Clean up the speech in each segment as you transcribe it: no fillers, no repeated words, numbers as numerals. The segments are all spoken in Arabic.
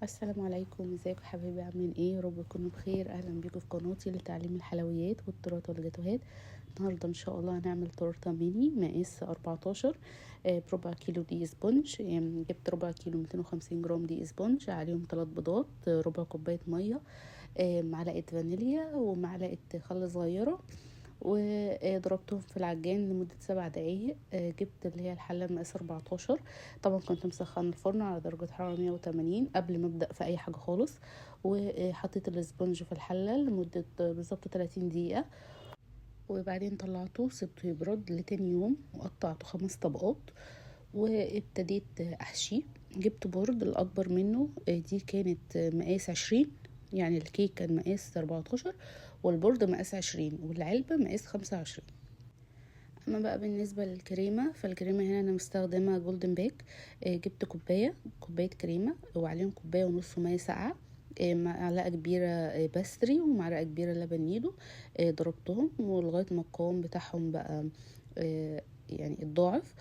السلام عليكم، ازيكم حبايبي؟ عاملين ايه؟ يا رب تكونوا بخير. اهلا بيكم في قناتي لتعليم الحلويات والتورت والجاتوهات. النهارده ان شاء الله هنعمل تورته ميني مقاس 14 بربع كيلو دي سبونج. جبت ربع كيلو 250 جرام دي سبونج، عليهم 3 بيضات، ربع كوبايه ميه، معلقه فانيليا ومعلقه خل صغيره، وضربتهم في العجان لمدة 7 دقايق. جبت اللي هي الحلة مقاس 14. طبعا كنت مسخنة الفرن على درجة حرارة 180 قبل ما ابدأ في اي حاجة خالص، وحطيت الاسبونج في الحلة لمدة بالظبط 30 دقيقة، وبعدين طلعته سبته يبرد لتاني يوم وقطعته 5 طبقات وابتديت احشيه. جبت بورد الاكبر منه، دي كانت مقاس 20، يعني الكيك كان مقاس 14 والبورد مقاس 20 والعلبة مقاس 25. اما بقى بالنسبة للكريمة، فالكريمة هنا انا مستخدمة جولدن باك. جبت كوباية كريمة وعليهم كوباية ونص مية ساقعة، معلقة كبيرة باستري ومعلقة كبيرة لبن نيدو. ضربتهم ولغاية ما القوام بتاعهم بقى يعني الضاعف.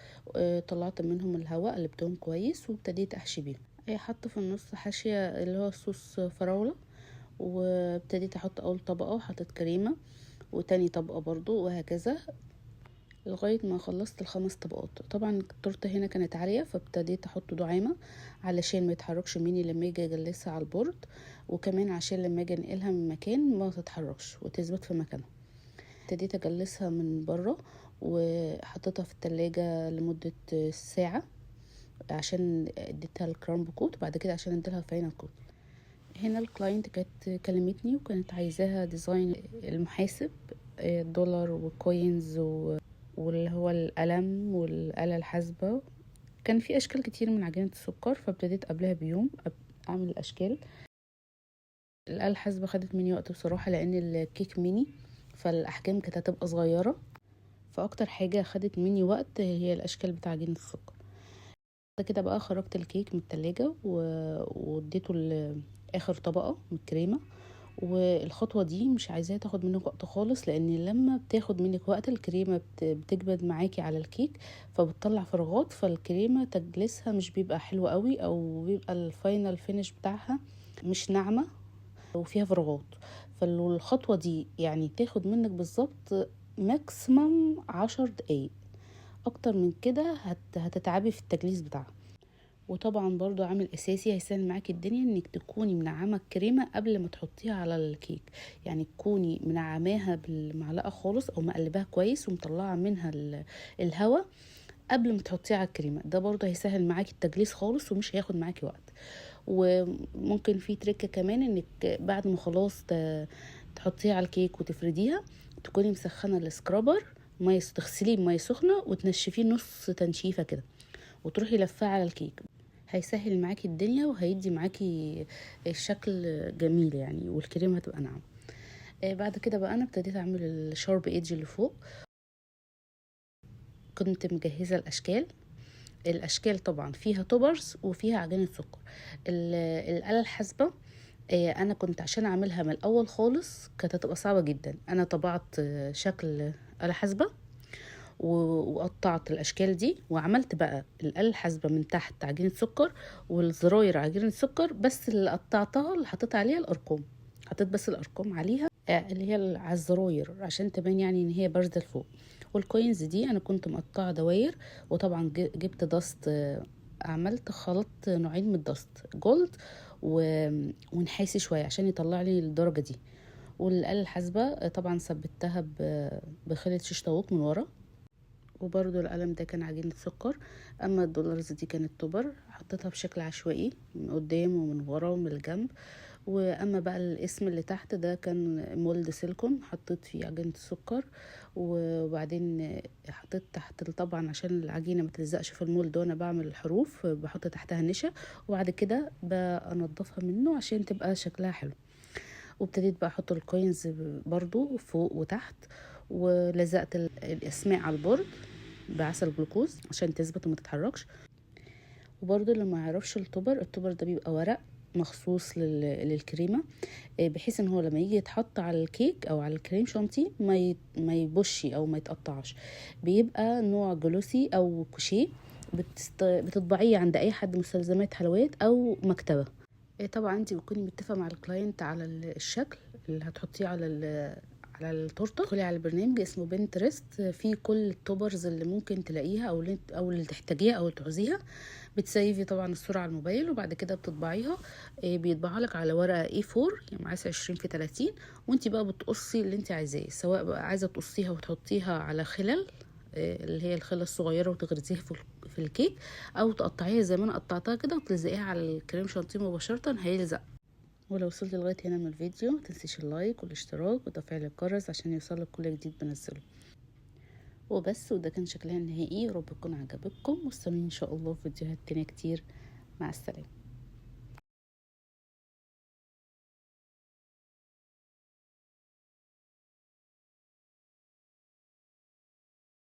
طلعت منهم الهواء، قلبتهم كويس وابتديت احشي بيهم. حط في النص حاشية اللي هو صوص فراولة، وابتديت احط اول طبقة وحطيت كريمة وتاني طبقة برضو وهكذا لغاية ما خلصت ال5 طبقات. طبعا التورته هنا كانت عالية، فابتديت احط دعامة علشان ما يتحركش مني لما اجي اجلسها على البورد، وكمان عشان لما اجي انقلها من مكان ما تتحركش وتثبت في مكانها. ابتديت اجلسها من بره وحطيتها في التلاجة لمدة ساعة عشان اديتها الكرامب كوت، وبعد كده عشان اديلها الفاينل كوت. هنا الكلاينت كانت كلمتني وكانت عايزاها ديزاين المحاسب، دولار وكوينز واللي هو القلم والآلة الحاسبة. كان في أشكال كتير من عجينة السكر، فابتديت قبلها بيوم أعمل الأشكال. الآلة الحاسبة خدت مني وقت بصراحة، لأن الكيك ميني فالأحجام كانت هتبقى صغيرة، فأكتر حاجة خدت مني وقت هي الأشكال بتاع عجينة السكر. بعد كده بقى خرجت الكيك من التلاجة واديته آخر طبقة من الكريمة. والخطوة دي مش عايزاها تاخد منك وقت خالص، لان لما بتاخد منك وقت الكريمة بتجبد معاكي على الكيك فبتطلع فراغات، فالكريمة تجلسها مش بيبقى حلو قوي، او بيبقى الفاينل فينش بتاعها مش ناعمة وفيها فراغات. فالخطوة دي يعني تاخد منك بالظبط ماكسيمم 10 دقايق، اكتر من كده هتتعبي في التجليس بتاعها. وطبعا برضو عامل اساسي هيسهل معاكي الدنيا انك تكوني منعمه الكريمه قبل ما تحطيها على الكيك، يعني تكوني منعماها بالمعلقه خالص او مقلباها كويس ومطلعه منها الهواء قبل ما تحطيها على الكريمه. ده برضو هيسهل معاكي التجليس خالص ومش هياخد معاكي وقت. وممكن في تريكه كمان، انك بعد ما خلاص تحطيها على الكيك وتفرديها، تكوني مسخنه السكرابر ميه، تغسليه بميه سخنه وتنشفيه نص تنشيفه كده وتروحي لفاه على الكيك. هيسهل معاكي الدنيا وهيدي معاكي الشكل جميل يعني، والكريمه هتبقى ناعمه. بعد كده بقى انا ابتديت اعمل الشارب ايدج اللي فوق. كنت مجهزه الاشكال طبعا فيها توبرز وفيها عجينه سكر. الاله الحاسبه، انا كنت عشان اعملها من الاول خالص كانت هتبقى صعبه جدا. انا طبعت شكل آلة حاسبه وقطعت الاشكال دي، وعملت بقى الآلة الحاسبة من تحت عجينة سكر والزراير عجينة سكر، بس اللي قطعتها اللي حطيت عليها الارقام، حطيت بس الارقام عليها، اللي هي على الزراير عشان تبان يعني ان هي بارزة لفوق. والكوينز دي انا كنت مقطعة دواير، وطبعا جبت داست، عملت خلطت نوعين من الداست، جولد ونحاسي شوية عشان يطلع لي الدرجة دي. والآلة الحاسبة طبعا ثبتها بخلة شيش طاووق من ورا، وبرضو القلم ده كان عجينة سكر. اما الدولارز دي كانت توبر، حطيتها بشكل عشوائي من قدام ومن ورا ومن الجنب. واما بقى الاسم اللي تحت ده كان مولد سيليكون، حطيت فيه عجينة السكر، وبعدين حطيت تحت طبعا عشان العجينة ما تلزقش في المولد وانا بعمل الحروف بحط تحتها نشا، وبعد كده بنضفها منه عشان تبقى شكلها حلو. وابتديت بقى احط الكوينز برضو فوق وتحت، ولزقت الاسماء على البورد بعسل جلوكوز عشان تثبت وما تتحركش. وبرضو اللي ما يعرفش التوبر ده بيبقى ورق مخصوص للكريمه، بحيث ان هو لما يجي يتحط على الكيك او على الكريم شانتيه ما يبوش او ما يتقطعش. بيبقى نوع جلوسي او كوشيه، بتطبعيه عند اي حد مستلزمات حلويات او مكتبه. طبعا انت بتكوني متفقه مع الكلاينت على الشكل اللي هتحطيه على التورته. تدخلي على برنامج اسمه بنترست، فيه كل التوبرز اللي ممكن تلاقيها او اللي تحتاجيها او تعوزيها. بتسيفي طبعا الصوره على الموبايل وبعد كده بتطبعيها. بيطبعها لك على ورقه A4 يعني مقاس 20 في 30، وانت بقى بتقصي اللي انت عايزاه، سواء بقى عايزه تقصيها وتحطيها على خلل، اللي هي الخلة الصغيرة، وتغرزيها في الكيك، او تقطعيها زي ما انا قطعتها كده وتلزقيها على الكريم شانتيه مباشرة هيلزق. ولو وصلت لغاية هنا من الفيديو متنسيش اللايك والاشتراك وتفعيل الجرس عشان يوصلك كل جديد بنزله. وبس، وده كان شكلها النهائي. رب يكون عجبكم، واستنوني ان شاء الله في فيديوهات تانية كتير. مع السلامة.